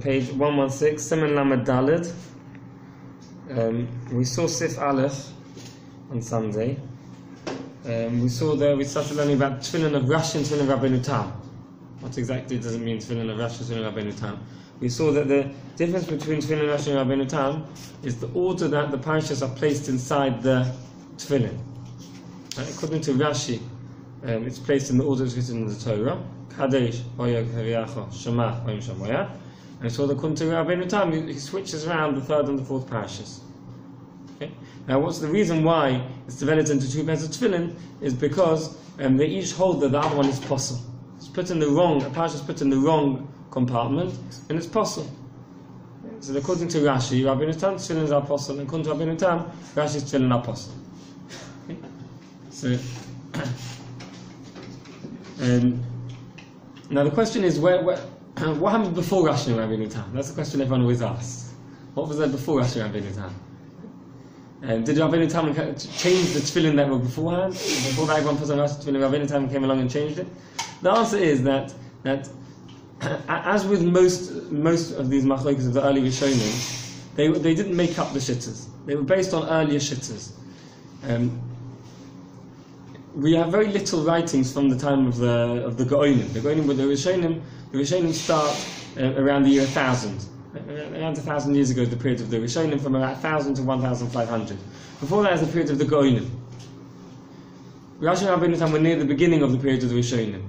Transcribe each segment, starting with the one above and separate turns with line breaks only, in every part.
page 116, Siman Lamed Daled. We saw Sif Aleph on Sunday. We started learning about Teffillen of Rashi and Teffillen of Rabbeinu Tam. What exactly does it mean, Teffillen of Rashi and Teffillen of Rabbeinu Tam? We saw that the difference between Teffillen of Rashi and Rabbeinu Tam is the order that the parashas are placed inside the Teffillen. According to Rashi, it's placed in the order it's written in the Torah. Kadesh, Hoya, Hariacho, Shema, Hoyim Shamoya. And so according to Rabbeinu Tam, he switches around the third and the fourth parashas. Okay? Now, what's the reason why it's divided into two pairs of tefillin is because they each hold that the other one is possible. It's put in the wrong, a parasha is put in the wrong compartment, and it's possible. So according to Rashi, Rabbeinu Tam tefillin are possible, and according to Rabbeinu Tam, Rashi's tefillin are possible. Okay? So, now the question is, what happened before Rashi and Rabbeinu Tam? That's the question everyone always asks. What was there before Rashi and Rabbeinu Tam? Did Rabbeinu Tam change the tefillin that were beforehand? Before that, everyone put on Rashi tefillin, Rabbeinu Tam came along and changed it? The answer is that as with most of these machlokes of the early Rishonim, they didn't make up the shittas. They were based on earlier shittas. We have very little writings from the time of the Go'onim. The Go'onim with the Rishonim start around the year 1000. Around 1,000 years ago is the period of the Rishonim, from about 1,000 to 1,500. Before that is the period of the Go'onim. Rashi and Rabbeinu Tam were near the beginning of the period of the Rishonim.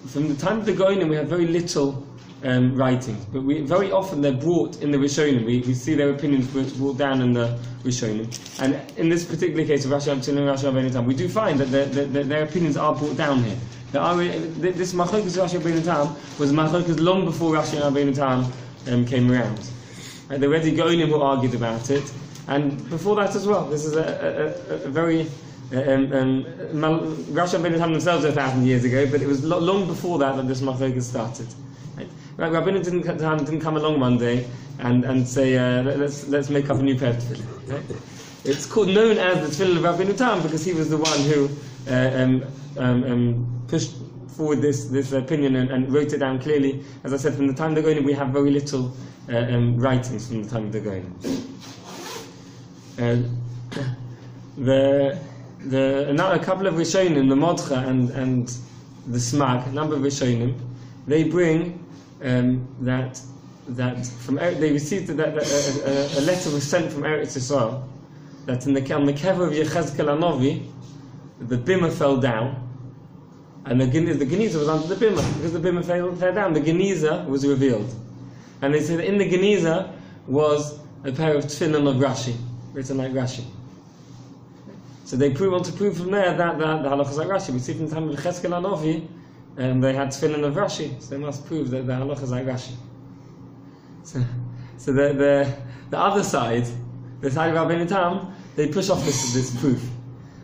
From the time of the Go'onim we have very little writings, but very often they're brought in the Rishonim. We see their opinions brought down in the Rishonim. And in this particular case of Rashi and Rabbeinu Tam, we do find that their opinions are brought down here. This machlokas Rashi and Rabbeinu Tam was machlokas long before Rashi and Rabbeinu Tam came around. There were already Go'onim who argued about it, and before that as well. This is a very Rashi and Rabbeinu Tam themselves 1,000 years ago, but it was long before that this machlokas started. Right, Rabbeinu didn't come along one day and say let's make up a new pair of tefillin. Right? It's known as the tefillin of Rabbeinu Tam because he was the one who pushed forward this opinion and wrote it down clearly. As I said, from the time of the Go'onim we have very little writings from the time of the Go'onim. A couple of Rishonim, the Modcha and the Smag, a number of Rishonim, they bring that from they received a letter was sent from Eretz Yisrael that on the kever of Yechezkel Hanavi the bimah fell down, and the geniza was under the bimah. Because the bimah fell down, the geniza was revealed, and they said in the geniza was a pair of tefillin of Rashi, written like Rashi. So they want to prove from there that the halacha is like Rashi. We see from the time of Yechezkel Hanavi they had tefillin of Rashi, so they must prove that the halacha is like Rashi. So the other side, the side of Rabbeinu Tam, they push off this proof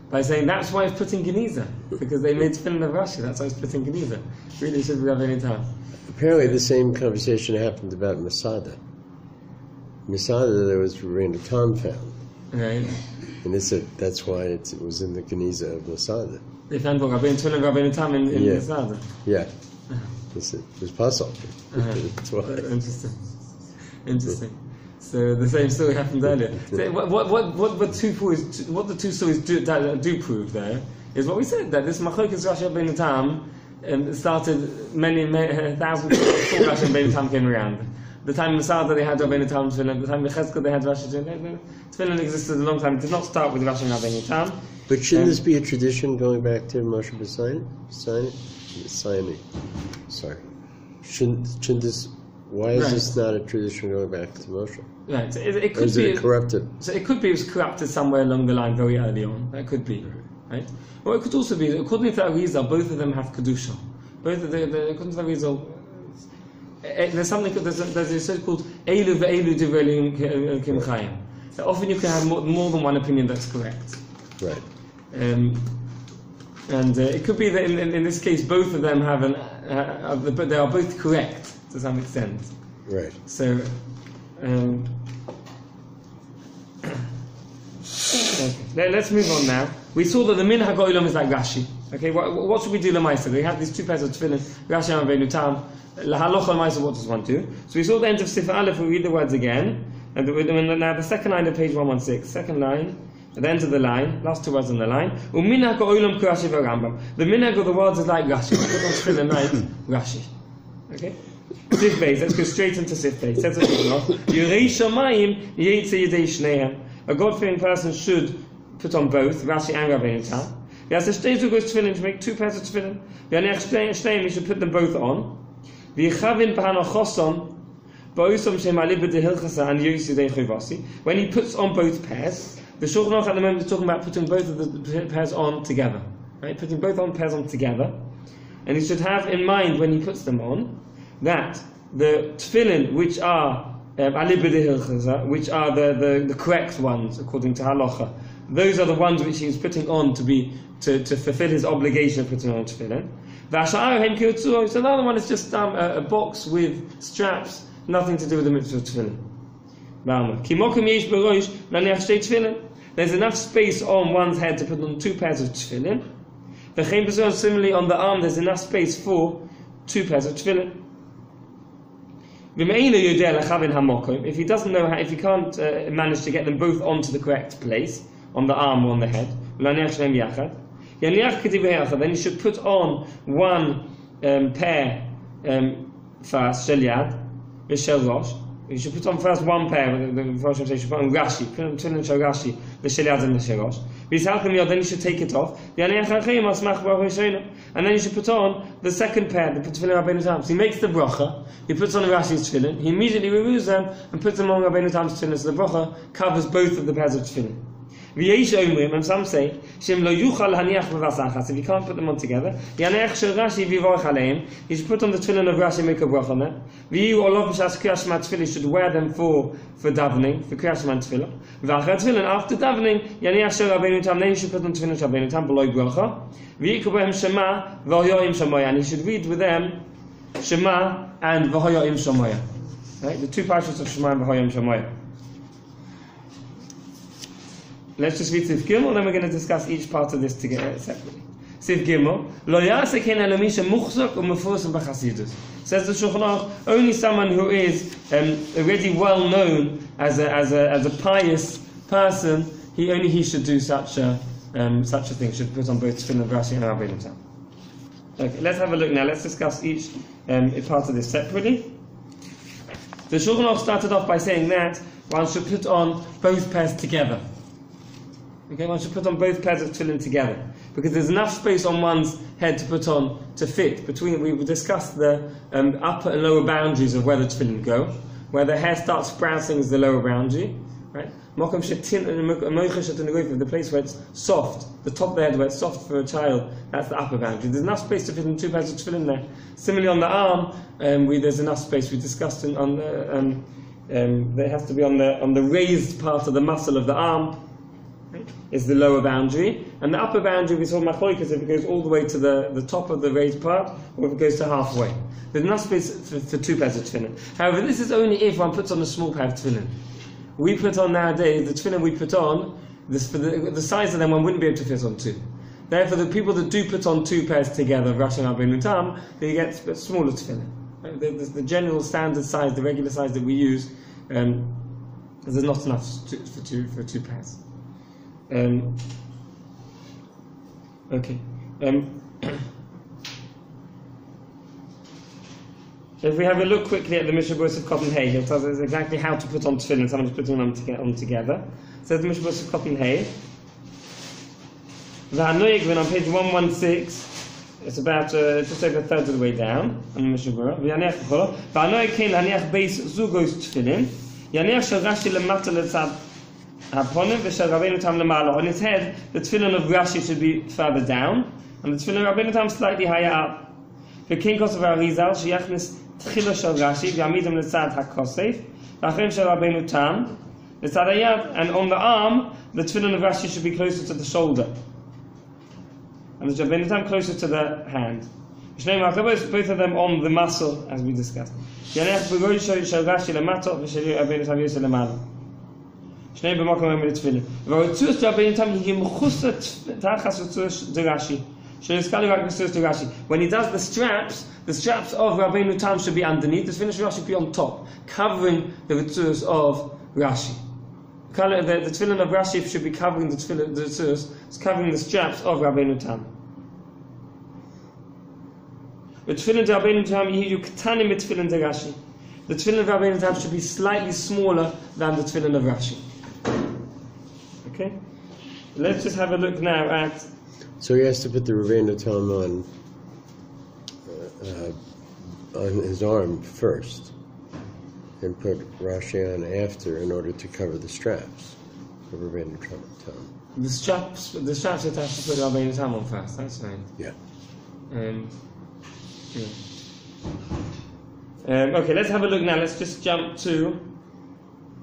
by saying that's why it's put in Geniza, because they made tefillin of Rashi. That's why it's put in Geniza. Really should be Rabbeinu Tam.
Apparently, the same conversation happened about Masada. Masada, there was Rabbeinu Tam found,
right?
And they said that's why it was in the Geniza of Masada.
They found what tefillin of Rabbeinu Tam in Masada.
Yeah, it was possible. That's why. Interesting. So the same story happened earlier. So what the two stories do prove there is what we said, that this machlokas Rashi and Rabbeinu Tam started many thousands before Rashi and Rabbeinu Tam came around. The time in Masada they had Rabbeinu Tam tefillin. The time in Cheskel they had Rashi tefillin. Tefillin existed a long time. It did not start with Rashi and Rabbeinu Tam. But shouldn't this be a tradition going back to Moshe Sinai? Sorry. Shouldn't this? Why is this not a tradition going back to Moshe?
Right. So it could be
corrupted.
So it could be it was corrupted somewhere along the line, very early on. That could be, right? Or it could also be, according to Arizal, both of them have kedusha. Both of according to Arizal, there's a so-called elu ve'elu divrei Elokim chayim. So often you can have more than one opinion that's correct.
Right.
And it could be that in this case both of them have but they are both correct to some extent.
Right.
So, okay. Let's move on now. we saw that the minhag ha'olam is like Rashi. Okay, what should we do lemaisa? We have these two pairs of tefillin, Rashi and Rabbeinu Tam. Lahalocha lemaisa, what does one do? So we saw the end of Sifra Aleph. We read the words again, and now the second line of page 116, second line. At the end of the line, last two words on the line. The minhag of the words is like Rashi. Put on tefillin like Rashi. Okay. Sif Beis. Let's go straight into Sif Beis. Says Yirei Shamayim Yetze Yedei Shnehem. A God-fearing person should put on both Rashi and Rabbeinu Tam. He has to stay to go tefillin to make two pairs of tefillin. He should put them both on. V'yichavin b'hanochoson ba'usom shemalib b'dehilchasa and yosi deichovasi. When he puts on both pairs. The Shulchan Aruch at the moment is talking about putting both of the pairs on together, right? Putting both pairs on together, and he should have in mind when he puts them on that the tefillin, which are which are the correct ones according to halacha, those are the ones which he's putting on to fulfill his obligation of putting on tefillin. So the other one is just a box with straps, nothing to do with the mitzvah of tefillin. There's enough space on one's head to put on two pairs of tefillin. Similarly, on the arm, there's enough space for two pairs of tefillin. If he doesn't know how, if he can't manage to get them both onto the correct place, on the arm or on the head, then he should put on one pair first, shel yad, v'shel rosh. You should put on first one pair, the first should put on Rashi, put on Tefillin Shel Rashi, the Shel Yad and the Shel Rosh. Then you should take it off. And then you should put on the second pair, the Tefillin Rabbeinu Tam. So he makes the bracha, he puts on Rashi's Tefillin, he immediately removes them and puts them on Rabbeinu Tam's Tefillin, so the bracha covers both of the pairs of Tefillin. And some say, if you can't put them on together, he should put on the tefillin of Rashi and make a bracha on it. He should wear them for davening, for Kriyas Shema tefillah. After davening, then he should put on tefillin of Rabbeinu Tam below bracha. And he should read with them Shema and V'hoyoim Shamoya. Right? The two parshas of Shema and V'hoyoim Shamoya. Let's just read Sif Gimel, then we're going to discuss each part of this together separately. Sif Gimel, Lo ya'aseh ken elamisha muchzak u'mefurasam b'chasidus. Says the Shulchan Aruch, only someone who is already well known as a pious person, he should do such a thing. Should put on both Tefillin of Rashi and Rabbeinu Tam. Okay, let's have a look now. Let's discuss each part of this separately. The Shulchan Aruch started off by saying that one should put on both pairs together. Okay, one should put on both pairs of tefillin together because there's enough space on one's head to put on to fit between. We discussed the upper and lower boundaries of where the tefillin go. Where the hair starts sprouting is the lower boundary, right? The place where it's soft, the top of the head where it's soft for a child, that's the upper boundary. There's enough space to fit in two pairs of tefillin there. Similarly, on the arm, there's enough space. We discussed there has to be on the raised part of the muscle of the arm. Is the lower boundary, and the upper boundary we saw machlokas if it goes all the way to the top of the raised part, or if it goes to halfway. There's enough space for two pairs of tefillin. However, this is only if one puts on a small pair of tefillin. We put on nowadays the tefillin we put on, for the size of them one wouldn't be able to fit on two. Therefore, the people that do put on two pairs together, Rashi and Rabbeinu Tam, they get smaller tefillin. The general standard size, the regular size that we use, there's not enough for two pairs. Okay. If we have a look quickly at the MISHNA Berura of Cotton Hay, it tells us exactly how to put on tefillin. Someone's putting them on together. So the MISHNA Berura of Cotton Hay. When on page 116, it's about just over a third of the way down on the MISHNA Berura. On his head, the tefillin of Rashi should be further down, and the tefillin of Rabbeinu Tam slightly higher up. The king of Arizal, sheyachnis tchila shel Rashi, v'yamidem letzad hakosef, v'achem shel Rabbeinu Tam, letzad hayad, and on the arm, the tefillin of Rashi should be closer to the shoulder, and the Rabbeinu Tam closer to the hand. Both of them on the muscle, as we discussed. Shnei b'makom with Teffillen. V'rotzus Rabbeinu Tam he mechusa tachas rotzus de Rashi. When he does the straps of Rabbeinu Tam should be underneath, the tefillin of Rashi should be on top, covering the ritzus of Rashi. The tefillin of Rashi should be covering the ritzus, it's covering the straps of Rabbeinu Tam. The tefillin of Rabbeinu Tam yihiyu ketanim mitfillin de Rashi. The tefillin of Rabbeinu Tam should be slightly smaller than the tefillin of Rashi. Okay? Let's just have a look now at.
So he has to put the Rabbeinu Tam on his arm first, and put Rashi on after in order to cover the straps of Rabbeinu Tam.
The straps you have to put Rabbeinu Tam on first. That's right.
Yeah.
Okay, let's have a look now. Let's just jump to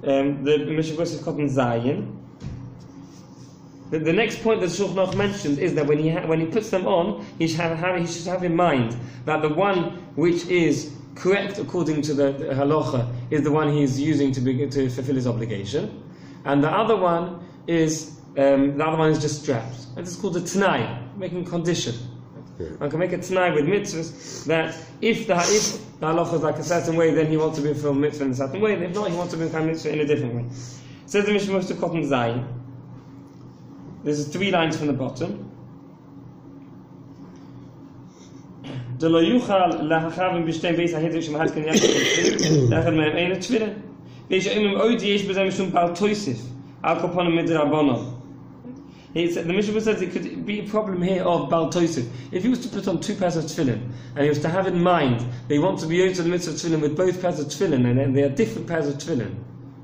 the MISHNA Berura Cotton Zayin. The next point that Shulchan Aruch mentioned is that when he puts them on, he should have in mind that the one which is correct according to the halacha is the one he is using to fulfill his obligation, and the other one is just straps. And this is called a t'nai, making condition. One can make a t'nai with mitzvahs that if the halacha is like a certain way, then he wants to be fulfilled mitzvah in a certain way, and if not, he wants to be fulfilled mitzvah in a different way. Says the MISHNA Berura Cotton Zayin. There's 3 lines from the bottom. He said, the MISHNA Berura says it could be a problem here of Baal Tosif. If he was to put on 2 pairs of tefillin, and he was to have in mind that he wants to be used to the mitzvah of tefillin with both pairs of tefillin, and then they are different pairs of tefillin,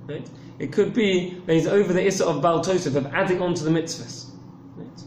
right? It could be that he's over the issa of Baal Tosif, of adding on to the mitzvahs. Right?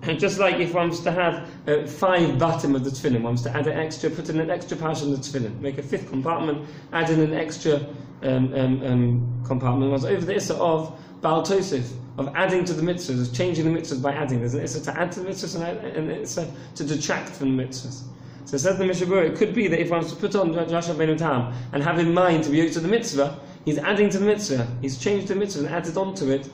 And just like if one was to have 5 batim of the tefillin, one was to add an extra, put in an extra pash in the tefillin, make a 5th compartment, add in an extra compartment. One was over the issa of Baal Tosif, of adding to the mitzvahs, of changing the mitzvahs by adding. There's an issa to add to the mitzvahs and an issa to detract from the mitzvahs. So says the MISHNA Berura, it could be that if one was to put on Rashi Rabbeinu Tam and have in mind to be used to the mitzvah, he's adding to the mitzvah. He's changed the mitzvah and added on to it.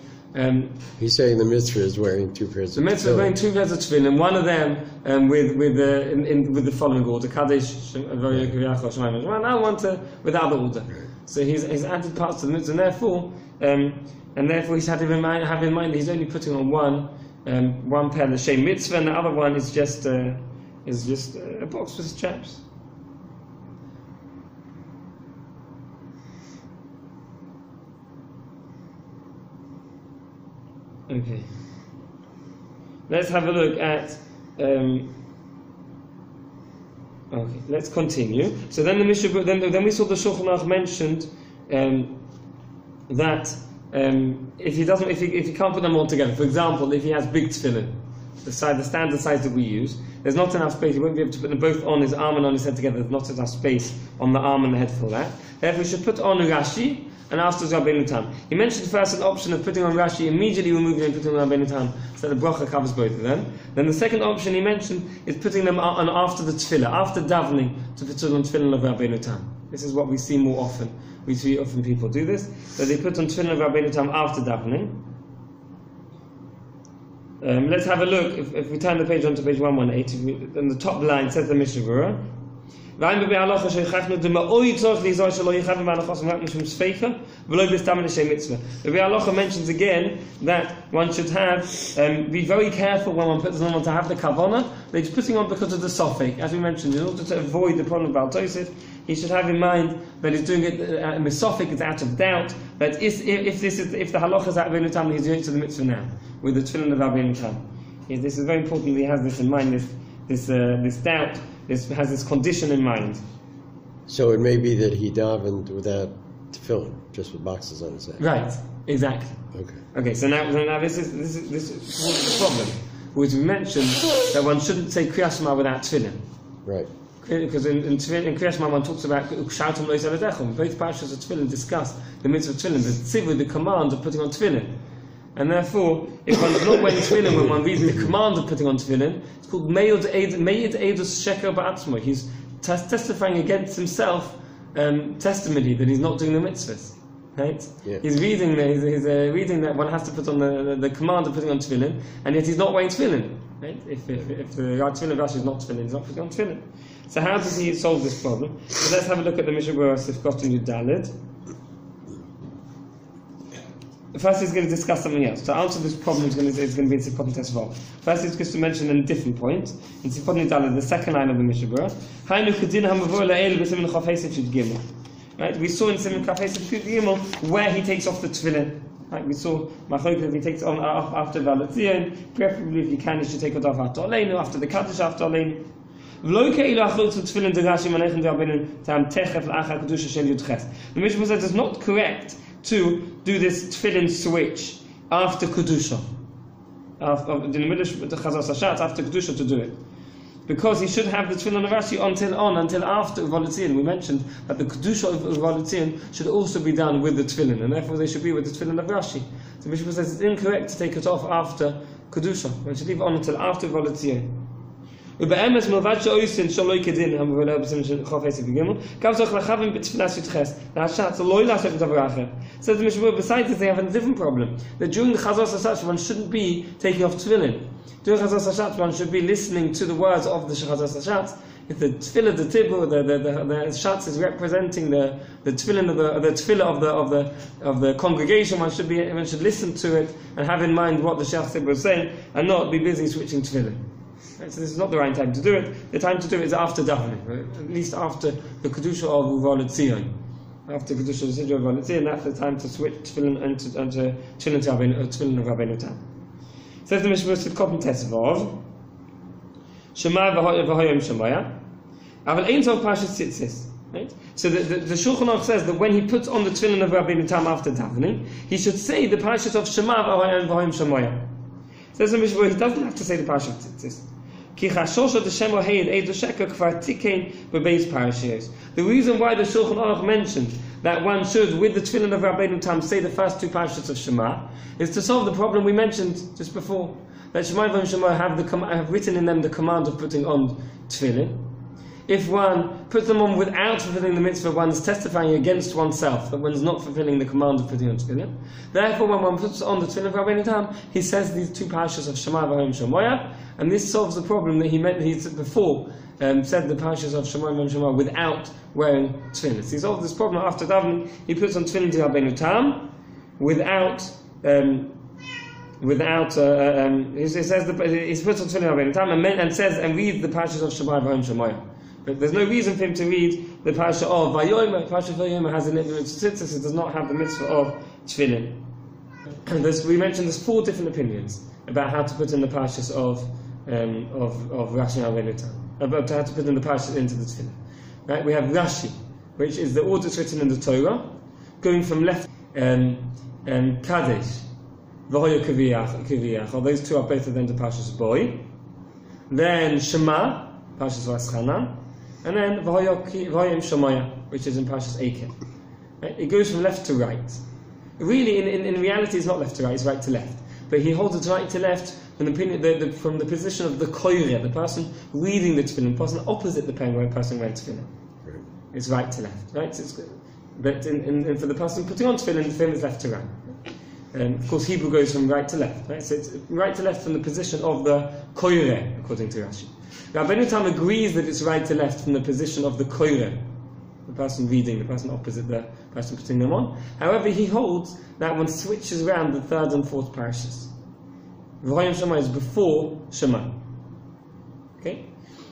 He's saying the mitzvah is wearing 2 pairs of tefillin.
The mitzvah is wearing 2 pairs of tefillin, and one of them with the following order: Kadesh, and one with the other order.
Right.
So he's added parts to the mitzvah, and therefore he's had in mind that he's only putting on one pair, the shem mitzvah, and the other one is just a box with straps. Okay. Let's have a look at. Okay, let's continue. So then the MISHNA Berura, then we saw the Shulchan Aruch mentioned that if he can't put them all together, for example, if he has big tefillin, the standard size that we use, there's not enough space. He won't be able to put them both on his arm and on his head together. There's not enough space on the arm and the head for that. Therefore, we should put on Rashi and afterwards Rabbeinu Tam. He mentioned first an option of putting on Rashi, immediately removing and putting on Rabbeinu Tam, so that the bracha covers both of them. Then the second option he mentioned is putting them on after the tefillah, after davening, to put on tefillin of Rabbeinu Tam. This is what we see more often. We see often people do this, that they put on tefillin of Rabbeinu Tam after davening. Let's have a look. If we turn the page onto page 118, then the top line says the MISHNA Berura. The Rebbe Halacha mentions again that one should be very careful when one puts on to have the kavanah. They're just putting on because of the sofek, as we mentioned, in order to avoid the problem of Baal Tosif. He should have in mind that he's doing it misofik, it's out of doubt. That if the halacha is at Rabbeinu Tam, he's doing it to the mitzvah now with the tefillin of Rabbeinu Tam. This is very important that he has this in mind. This doubt. This has this condition in mind.
So it may be that he davened without tefillin, just with boxes on his head.
Right. Exactly. Okay. So now this is the problem, which we mentioned that one shouldn't say Kriyas Shema without tefillin.
Right.
Because in Kriyas Shema one talks about Ukshautum Lo Yisrael. Both parashas of tefillin discuss the mitzvah of tefillin, the tzivur, the command of putting on tefillin. And therefore, if one is not wearing tefillin when one reads the command of putting on tefillin, it's called Me'id Eidus Sheker Ba'atzmo. He's testifying against himself testimony that he's not doing the mitzvahs. right?
Yeah.
He's reading reading that one has to put on the command of putting on tefillin, and yet he's not wearing tefillin. Right? If the tefillin of Rashi is not tefillin, he's not putting on tefillin. So how does he solve this problem? So let's have a look at the MISHNA Berura Sifkot Daled. First, he's going to discuss something else. To answer this problem, is going to be in Sifkot Tesvav. First, he's going to mention a different point in Sifkot Daled, the second line of the MISHNA Berura. Right? We saw in Siman Kaf Hesed Gimel where he takes off the tefillin. Right? We saw Machlokes if he takes on after Valatzion, preferably if you can, he should take it off after Aleinu, after the Kaddish after Aleinu. The Mishnah says it's not correct to do this tefillin switch after Kedusha. In the middle of the Chazos Hashatz, after Kedusha to do it. Because he should have the tefillin of Rashi until after Uvalatzion. We mentioned that the Kedusha of Uvalatzion should also be done with the tefillin, and therefore they should be with the tefillin of Rashi. So Mishnah says it's incorrect to take it off after Kedusha. We should leave it on until after Uvalatzion. So the Mishnah, besides this, they have a different problem. That during the Chazos Hashatz, one shouldn't be taking off tefillin. During Chazos Hashatz, one should be listening to the words of the Chazos Hashatz. If the tefillah, the tibur, the shatz is representing the tefillin of the congregation, one should listen to it and have in mind what the shatz tibur is saying, and not be busy switching tefillin. Right, so this is not the right time to do it. The time to do it is after davening, right? At least after the kedusha of Uvalatzion. After kedusha of Uvalatzion, that's the time to switch tefillin and tefillin of Rabbeinu Tam. Says the Mishnah Berura Koppen Tesvav, Shema v'hoyim Shemaya, Aval ein tov Parshas Tzitzis. Right? So the Shulchan Aruch says that when he puts on the tefillin of Rabbeinu Tam after davening, he should say the Parshas of Shema v'hoyim Shemaya. Says the Mishnah Berura, he doesn't have to say the Parshas of Tzitzis. The reason why the Shulchan Aruch mentioned that one should, with the tefillin of Rabbeinu Tam, say the first two parshas of Shema, is to solve the problem we mentioned just before. That Shema and Shema have written in them the command of putting on tefillin. If one puts them on without fulfilling the mitzvah, one's testifying against oneself that one's not fulfilling the command of putting on tefillin. Therefore, when one puts on the tefillin of Rabbeinu Tam, he says these two parshas of Shema v'hoyim Shemoya, and this solves the problem that he before said the parshas of Shema v'hoyim Shemoya without wearing tefillin. So he solved this problem after davening. He puts on tefillin to Rabbeinu Tam without. He says he puts on tefillin to Rabbeinu Tam and reads the parshas of Shema v'hoyim Shemoya. But there's no reason for him to read the parasha of Vayomer. Parasha of Vayomer has in it the mitzvah tzitzis. It does not have the mitzvah of tefillin. We mentioned there's 4 different opinions about how to put in the parashas of Rashi and Rabbeinu Tam, about how to put in the parashas into the tefillin. Right? We have Rashi, which is the order written in the Torah, going from left Kadesh, V'hoyo Kiviyach. Those two are both of them the parashas boy. Then Shema, parashas Vaschanan. And then V'hoyim Shemoya, which is in Parshas Eiken. Right? It goes from left to right. Really, in reality, it's not left to right; it's right to left. But he holds it right to left from the position of the koyreh, the person reading the tefillin, the person opposite the person wearing tefillin. Right. It's right to left, right? So but for the person putting on tefillin, the tefillin is left to right. Of course, Hebrew goes from right to left, right? So it's right to left from the position of the koyreh, according to Rashi. Rabbeinu Tam agrees that it's right to left from the position of the koyreh, the person reading, the person opposite the person putting them on. However, he holds that one switches around the 3rd and 4th parashas. V'hoyim Shema is before Shema. Okay?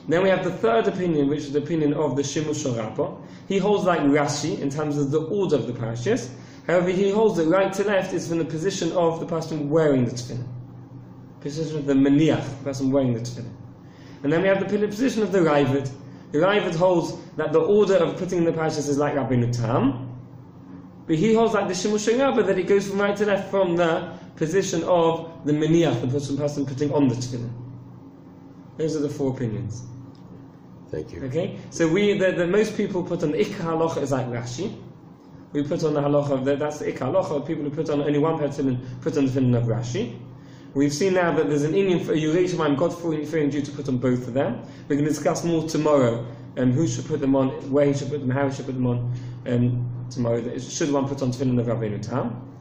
Then we have the 3rd opinion, which is the opinion of the Shimush Rabbah. He holds like Rashi in terms of the order of the parashas. However, he holds that right to left is from the position of the person wearing the tefillin. Position of the maniach, the person wearing the tefillin. And then we have the position of the Raavad. The Raavad holds that the order of putting in the parashas is like Rabbeinu Tam, but he holds like the Shimush Rabbah that it goes from right to left from the position of the maniach, the person putting on the tefillin. Those are the 4 opinions.
Thank you.
Okay, so the most people put on the Ikka halacha is like Rashi. We put on the halacha, that's the Ikka halacha. People who put on only one pair of tefillin put on the tefillin of Rashi. We've seen now that there's an Indian for Yirei Shamayim, God-fearing Jew to put on both of them. We're going to discuss more tomorrow who should put them on, where he should put them, how he should put them on. tomorrow, should one put on tefillin of Rabbeinu Tam?